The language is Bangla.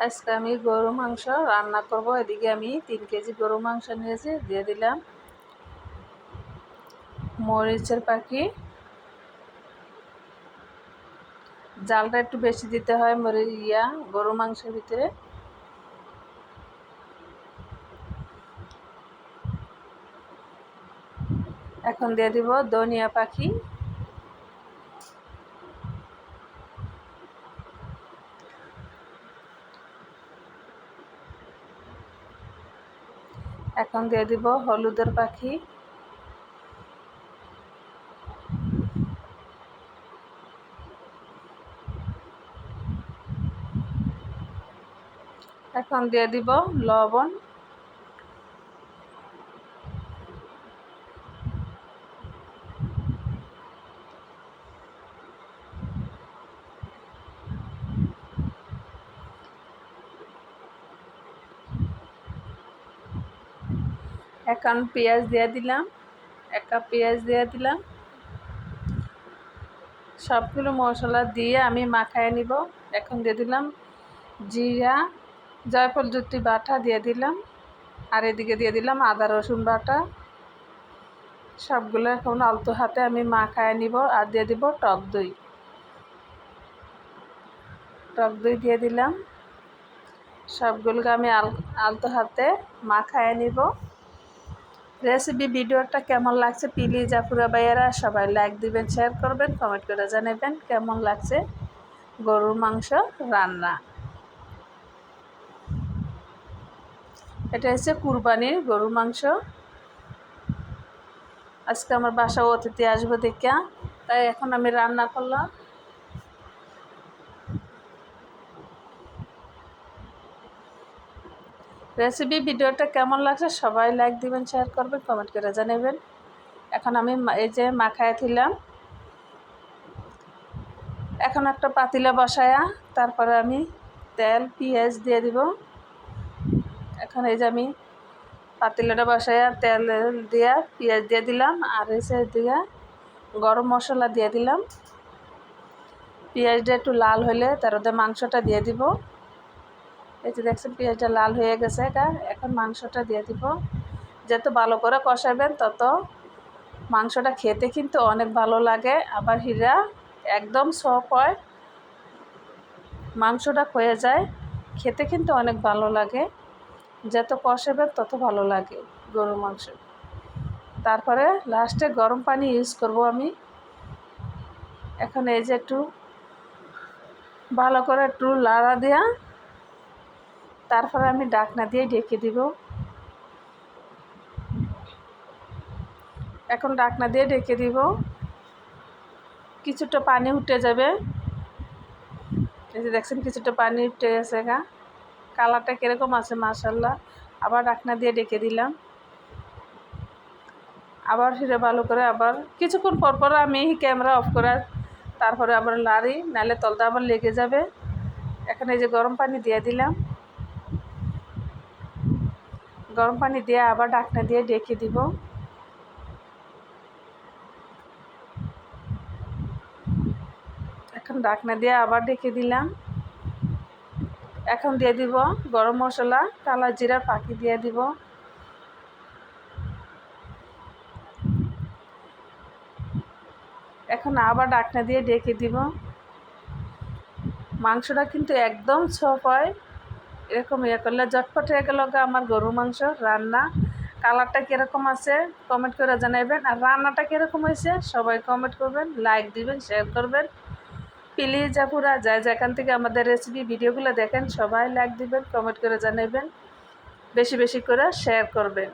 আজকে আমি গরু মাংস রান্না করব। এদিকে আমি 3 কেজি গরু মাংস নিয়েছি, দিয়ে দিলাম মরিচের পাখি। জালটা একটু বেশি দিতে হয় গরু মাংসের ভিতরে। এখন দিয়ে দিব ধনিয়া পাখি, এখন দিয়ে দিব হলুদের পাখি, এখন দিয়ে দিব লবণ, এখন পেঁয়াজ দিয়ে দিলাম, 1 কাপ পেঁয়াজ দিয়ে দিলাম। সবগুলো মশলা দিয়ে আমি মাখায় নিব। এখন দিয়ে দিলাম জিরা জয়ফল জুত্তি বাটা দিয়ে দিলাম, আর এদিকে দিয়ে দিলাম আদা রসুন বাটা। সবগুলো এখন আলতো হাতে আমি মাখায় নিব। আর দিয়ে দিব টক দই, দিয়ে দিলাম। সবগুলোকে আমি আলতো হাতে মাখায় নিব। রেসিপি ভিডিওটা কেমন লাগছে প্লিজ আপুরা ভাইয়ারা সবাই লাইক দিবেন, শেয়ার করবেন, কমেন্ট করে জানাবেন কেমন লাগছে গরুর মাংস রান্না। এটা হচ্ছে কুরবানির গরুর মাংস। আজকে আমার বাসায় অতিথি আসবো দেখা, তাই এখন আমি রান্না করলাম। রেসিপি ভিডিওটা কেমন লাগছে সবাই লাইক দিবেন, শেয়ার করবেন, কমেন্ট করে জানাবেন। এখন আমি এই যে মাখায় দিলাম। এখন একটা পাতিলা বসায়া তারপরে আমি তেল পেঁয়াজ দিয়ে দিব। এখন এই যে আমি পাতিলাটা বসায়া তেল দিয়া পেঁয়াজ দিয়ে দিলাম, আর এসে দিয়ে গরম মশলা দিয়ে দিলাম। পেঁয়াজটা একটু লাল হলে তার মধ্যে মাংসটা দিয়ে দিব। এই যে দেখছেন পেঁয়াজটা লাল হয়ে গেছে, এখন মাংসটা দিয়ে দিব। যত ভালো করে কষাবেন তত মাংসটা খেতে কিন্তু অনেক ভালো লাগে, আবার হীরা একদম সফট হয়, মাংসটা ক্ষয়ে যায়, খেতে কিন্তু অনেক ভালো লাগে। যত কষাবেন তত ভালো লাগে গরুর মাংস। তারপরে লাস্টে গরম পানি ইউজ করব আমি। এখন এই যে একটু ভালো করে একটু লাড়া দেওয়া, তারপরে আমি ঢাকনা দিয়ে ঢেকে দিব। এখন ঢাকনা দিয়ে ঢেকে দিব। কিছুটা পানি উঠে যাবে, এই যে দেখছেন কিছুটা পানি উঠে গেছে কালারটা কীরকম আছে মাশাআল্লাহ। আবার ঢাকনা দিয়ে ঢেকে দিলাম। আবার ফিরে ভালো করে আবার কিছুক্ষণ পর আমি ক্যামেরা অফ করে তারপরে আবার লাড়ি, নাহলে তলটা আবার লেগে যাবে। এখন এই যে গরম পানি দিয়ে দিলাম। গরম পানি দিয়ে আবার ঢাকনা দিয়ে ঢেকে দিব। এখন ঢাকনা দিয়ে আবার ঢেকে দিলাম। এখন দিয়ে দিব গরম মশলা, কালা জিরা পাখি দিয়ে দিব। এখন আবার ঢাকনা দিয়ে ঢেকে দিব। মাংসটা কিন্তু একদম সফট হয়, এরকম করলে ঝটপট হয়ে গেল আমার গরুর মাংস রান্না। কালারটা কীরকম আছে কমেন্ট করে জানাবেন, আর রান্নাটা কীরকম হয়েছে সবাই কমেন্ট করবেন, লাইক দিবেন, শেয়ার করবেন প্লিজ আপুরা। যেখান থেকে আমাদের রেসিপি ভিডিওগুলো দেখেন সবাই লাইক দিবেন, কমেন্ট করে জানাবেন, বেশি বেশি করে শেয়ার করবেন।